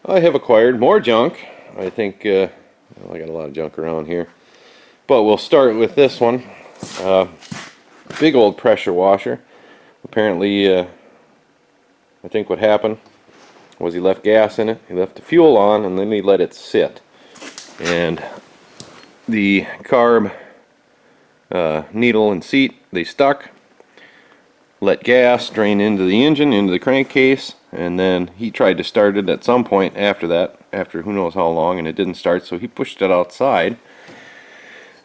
I have acquired more junk. I think well, I got a lot of junk around here, but we'll start with this one. Big old pressure washer. Apparently, I think what happened was he left gas in it, he left the fuel on, and then he let it sit. And the carb needle and seat, they stuck, let gas drain into the engine, into the crankcase, and then he tried to start it at some point after that, after who knows how long, and it didn't start, so he pushed it outside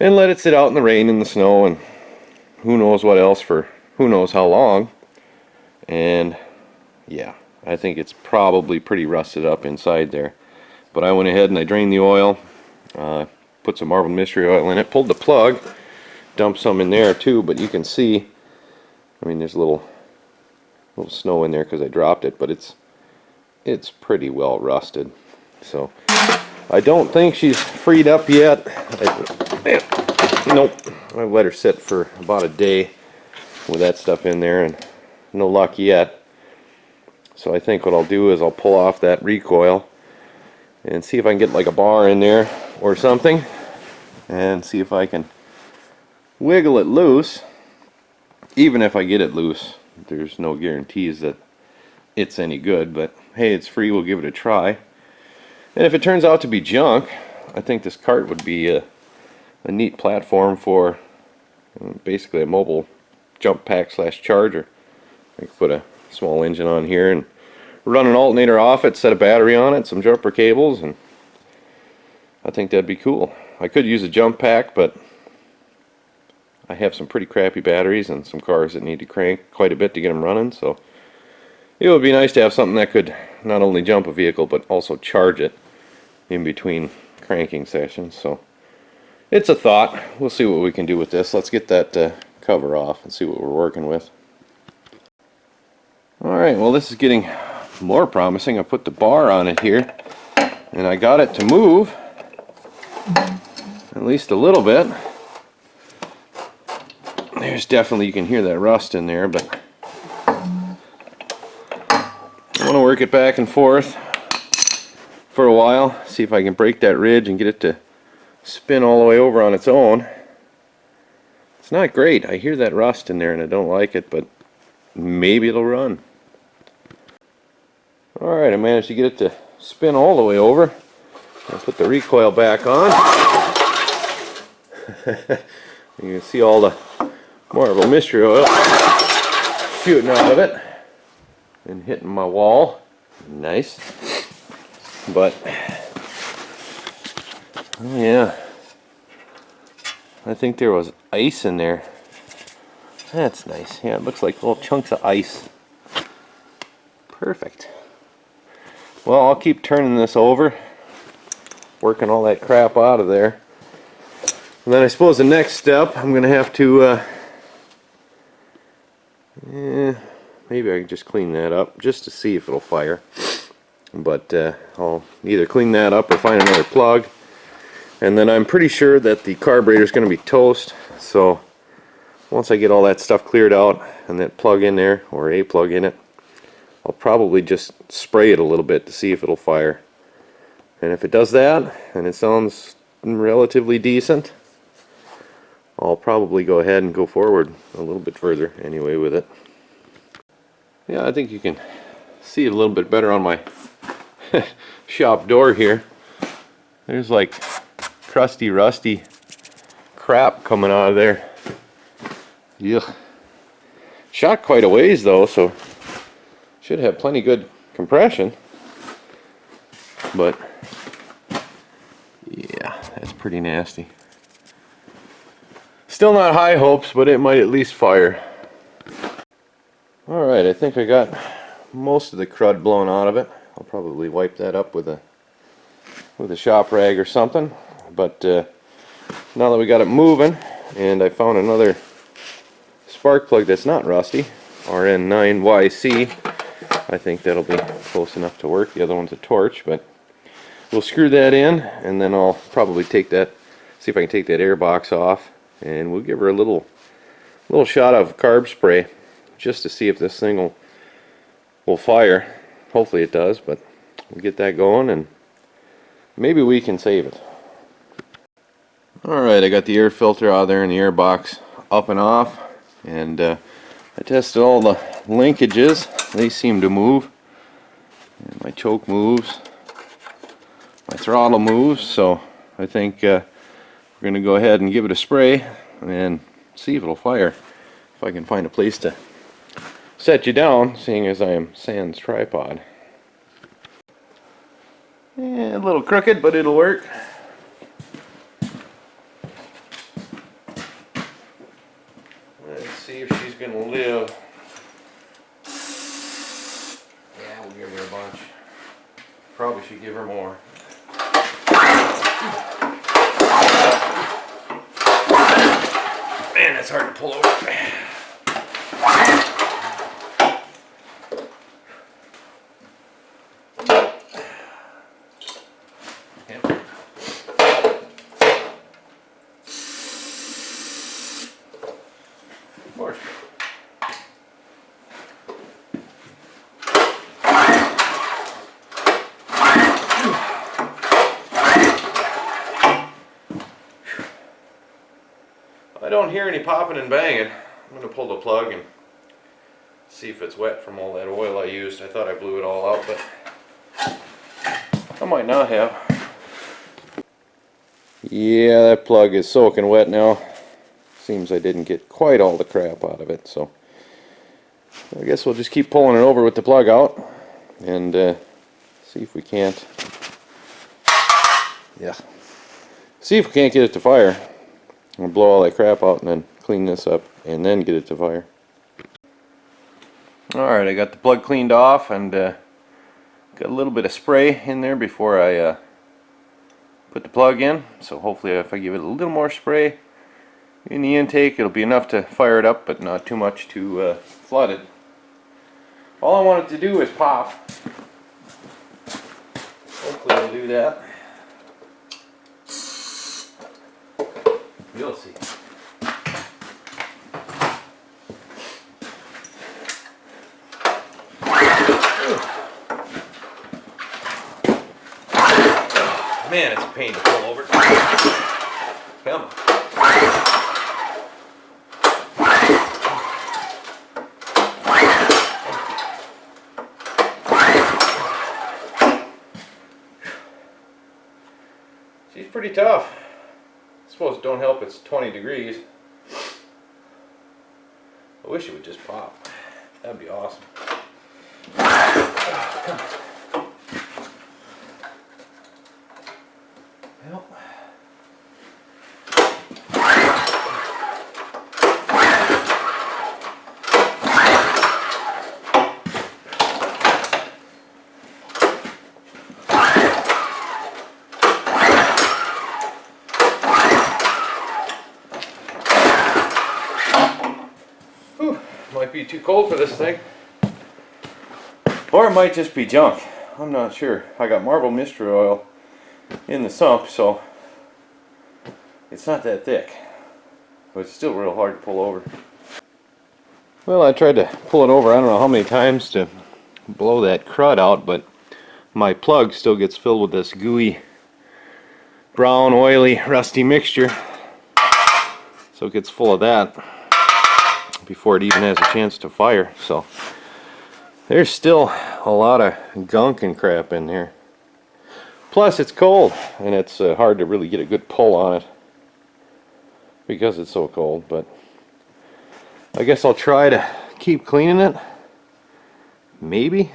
and let it sit out in the rain and the snow and who knows what else for who knows how long. And yeah, I think it's probably pretty rusted up inside there. But I went ahead and I drained the oil, put some Marble Mystery Oil in it, pulled the plug, dumped some in there too, but you can see, I mean, there's a little snow in there because I dropped it, but it's pretty well rusted. So I don't think she's freed up yet. Nope, I've let her sit for about a day with that stuff in there and no luck yet. So I think what I'll do is I'll pull off that recoil and see if I can get like a bar in there or something and see if I can wiggle it loose. Even if I get it loose, there's no guarantees that it's any good, but hey, it's free, we'll give it a try. And if it turns out to be junk, I think this cart would be a neat platform for basically a mobile jump pack slash charger. I could put a small engine on here and run an alternator off it, set a battery on it, some jumper cables, and I think that'd be cool. I could use a jump pack, but I have some pretty crappy batteries and some cars that need to crank quite a bit to get them running, so it would be nice to have something that could not only jump a vehicle but also charge it in between cranking sessions. So it's a thought. We'll see what we can do with this. Let's get that cover off and see what we're working with. Alright, well, this is getting more promising. I put the bar on it here and I got it to move at least a little bit. There's definitely, you can hear that rust in there, but I want to work it back and forth for a while, see if I can break that ridge and get it to spin all the way over on its own. It's not great. I hear that rust in there and I don't like it, but maybe it'll run. Alright, I managed to get it to spin all the way over. I'll put the recoil back on. You can see all the Marble Mystery Oil shooting out of it and hitting my wall. Nice. But oh yeah, I think there was ice in there. That's nice. Yeah, it looks like little chunks of ice. Perfect. Well, I'll keep turning this over, working all that crap out of there. And then I suppose the next step, I'm going to have to maybe I can just clean that up just to see if it'll fire. But I'll either clean that up or find another plug. And then I'm pretty sure that the carburetor is going to be toast. So once I get all that stuff cleared out and that plug in there, or a plug in it, I'll probably just spray it a little bit to see if it'll fire. And if it does that, and it sounds relatively decent, I'll probably go ahead and go forward a little bit further anyway with it. Yeah, I think you can see it a little bit better on my shop door here. There's like crusty, rusty crap coming out of there. Yuck. Shot quite a ways though, so should have plenty good compression. But yeah, that's pretty nasty. Still not high hopes, but it might at least fire. Alright, I think I got most of the crud blown out of it. I'll probably wipe that up with a shop rag or something. But now that we got it moving, and I found another spark plug that's not rusty, RN9YC, I think that'll be close enough to work. The other one's a torch, but we'll screw that in, and then I'll probably take that, see if I can take that air box off, and we'll give her a little shot of carb spray just to see if this thing will fire. Hopefully it does, but we'll get that going and maybe we can save it. Alright, I got the air filter out of there and the air box up and off, and I tested all the linkages. They seem to move, and my choke moves, my throttle moves, so I think we're going to go ahead and give it a spray and see if it'll fire. If I can find a place to set you down, seeing as I am sans tripod. Yeah, a little crooked, but it'll work. Let's see if she's going to live. Yeah, we'll give her a bunch. Probably should give her more. Man, that's hard to pull over. Of course. I don't hear any popping and banging. I'm going to pull the plug and see if it's wet from all that oil I used. I thought I blew it all out, but I might not have. Yeah, that plug is soaking wet now. Seems I didn't get quite all the crap out of it, so I guess we'll just keep pulling it over with the plug out and see if we can't. Yeah. See if we can't get it to fire. We'll blow all that crap out and then clean this up and then get it to fire. Alright, I got the plug cleaned off and got a little bit of spray in there before I put the plug in. So hopefully if I give it a little more spray in the intake, it'll be enough to fire it up, but not too much to flood it. All I want it to do is pop. Hopefully it'll do that. You'll see. Man, it's a pain to pull over. Come on. She's pretty tough. I suppose it don't help it's 20 degrees. I wish it would just pop. That'd be awesome. Come on. Might be too cold for this thing, or it might just be junk. I'm not sure. I got marble mystery oil in the sump, so it's not that thick, but it's still real hard to pull over. Well, I tried to pull it over I don't know how many times to blow that crud out, but my plug still gets filled with this gooey, brown, oily, rusty mixture, so it gets full of that before it even has a chance to fire. So there's still a lot of gunk and crap in there. Plus it's cold, and it's hard to really get a good pull on it because it's so cold, but I guess I'll try to keep cleaning it. Maybe.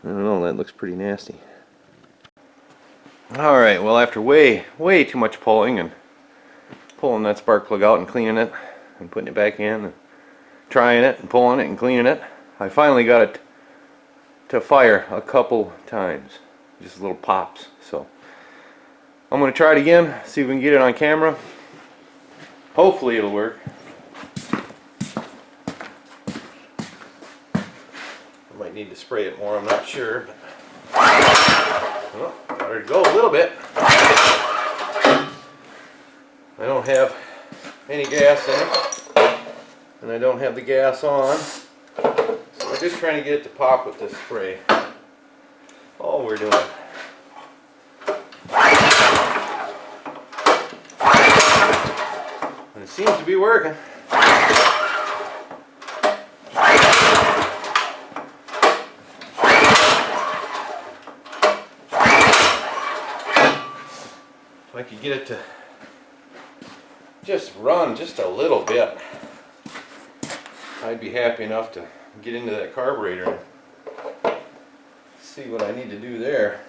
I don't know, that looks pretty nasty. Alright, well, after way too much pulling and pulling that spark plug out and cleaning it and putting it back in and trying it and pulling it and cleaning it, I finally got it to fire a couple times. Just little pops. So I'm going to try it again, see if we can get it on camera. Hopefully it'll work. I might need to spray it more, I'm not sure. But well, got her to go a little bit. I don't have any gas in it, and I don't have the gas on, so we're just trying to get it to pop with this spray. we're doing. And it seems to be working. If I could get it to just run just a little bit, I'd be happy enough to get into that carburetor and see what I need to do there.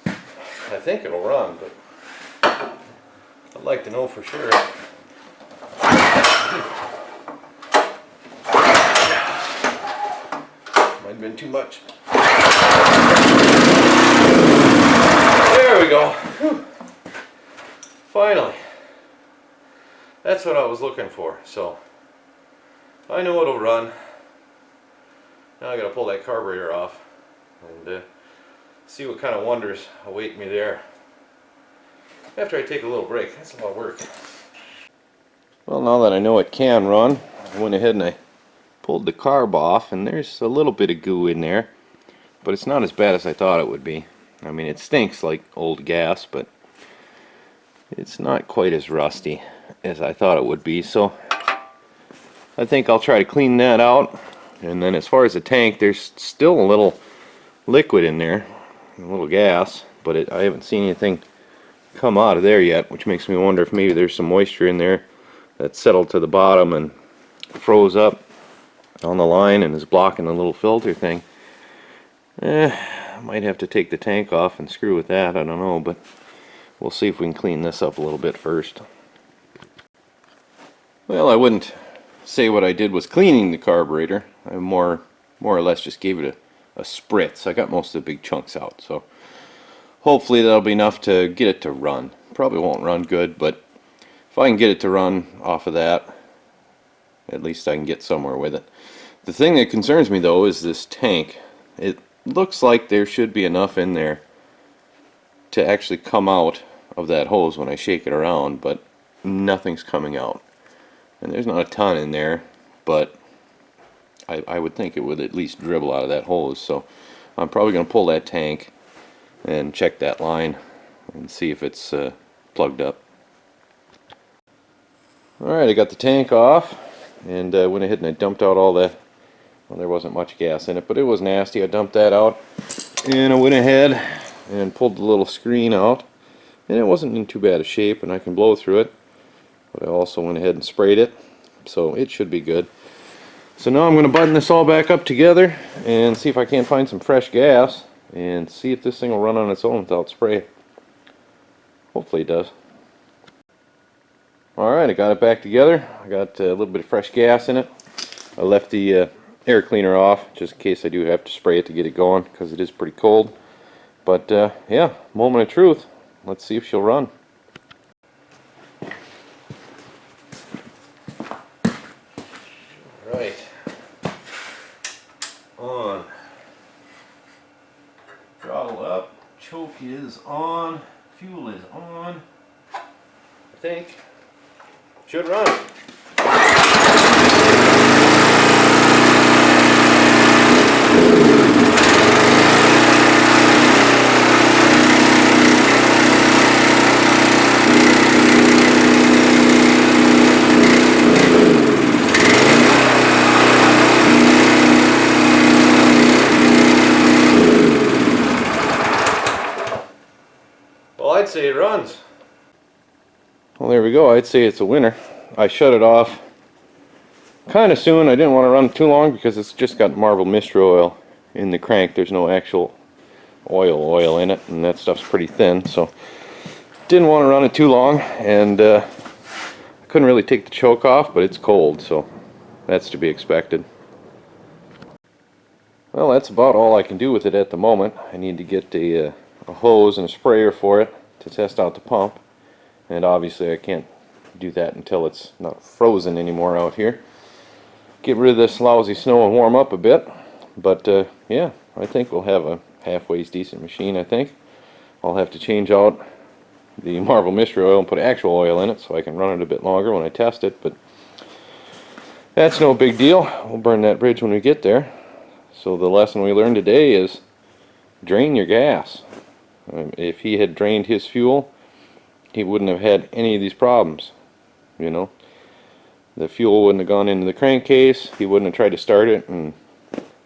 I think it'll run, but I'd like to know for sure. Might have been too much. There we go. Whew. Finally. That's what I was looking for. So I know it'll run. Now I gotta pull that carburetor off and see what kind of wonders await me there after I take a little break. That's a lot of work. Well, now that I know it can run, I went ahead and I pulled the carb off, and there's a little bit of goo in there, but it's not as bad as I thought it would be. I mean, it stinks like old gas, but it's not quite as rusty as I thought it would be, so I think I'll try to clean that out. And then as far as the tank, there's still a little liquid in there, a little gas, but I haven't seen anything come out of there yet, which makes me wonder if maybe there's some moisture in there that settled to the bottom and froze up on the line and is blocking the little filter thing. I might have to take the tank off and screw with that, I don't know, but we'll see if we can clean this up a little bit first. Well, I wouldn't say what I did was cleaning the carburetor. I more or less just gave it a spritz. I got most of the big chunks out, so hopefully that'll be enough to get it to run. Probably won't run good, but if I can get it to run off of that, at least I can get somewhere with it. The thing that concerns me though is this tank. It looks like there should be enough in there to actually come out of that hose when I shake it around, but nothing's coming out. And there's not a ton in there, but I would think it would at least dribble out of that hose. So I'm probably going to pull that tank and check that line and see if it's plugged up. Alright, I got the tank off and went ahead and I dumped out all the, well, there wasn't much gas in it, but it was nasty. I dumped that out and I went ahead and pulled the little screen out, and it wasn't in too bad a shape and I can blow through it, but I also went ahead and sprayed it, so it should be good. So now I'm going to button this all back up together and see if I can't find some fresh gas and see if this thing will run on its own without spray. Hopefully it does. Alright, I got it back together. I got a little bit of fresh gas in it. I left the air cleaner off just in case I do have to spray it to get it going, because it is pretty cold. But yeah, moment of truth. Let's see if she'll run. Right. On. Throttle up. Choke is on. Fuel is on. I think. Should run. Well, I'd say it runs. Well, there we go. I'd say it's a winner. I shut it off kind of soon. I didn't want to run too long because it's just got marbled mystery oil in the crank. There's no actual oil in it, and that stuff's pretty thin, so didn't want to run it too long. And I couldn't really take the choke off, but it's cold, so that's to be expected. Well, that's about all I can do with it at the moment. I need to get a hose and a sprayer for it to test out the pump, and obviously I can't do that until it's not frozen anymore out here. Get rid of this lousy snow and warm up a bit, but yeah, I think we'll have a halfway decent machine. I think I'll have to change out the Marvel mystery oil and put actual oil in it so I can run it a bit longer when I test it, but that's no big deal. We'll burn that bridge when we get there. So the lesson we learned today is drain your gas. If he had drained his fuel, he wouldn't have had any of these problems. You know, the fuel wouldn't have gone into the crankcase. He wouldn't have tried to start it and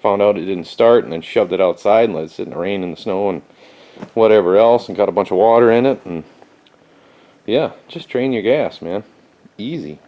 found out it didn't start and then shoved it outside and let it sit in the rain and the snow and whatever else and got a bunch of water in it. And yeah, just drain your gas, man. Easy.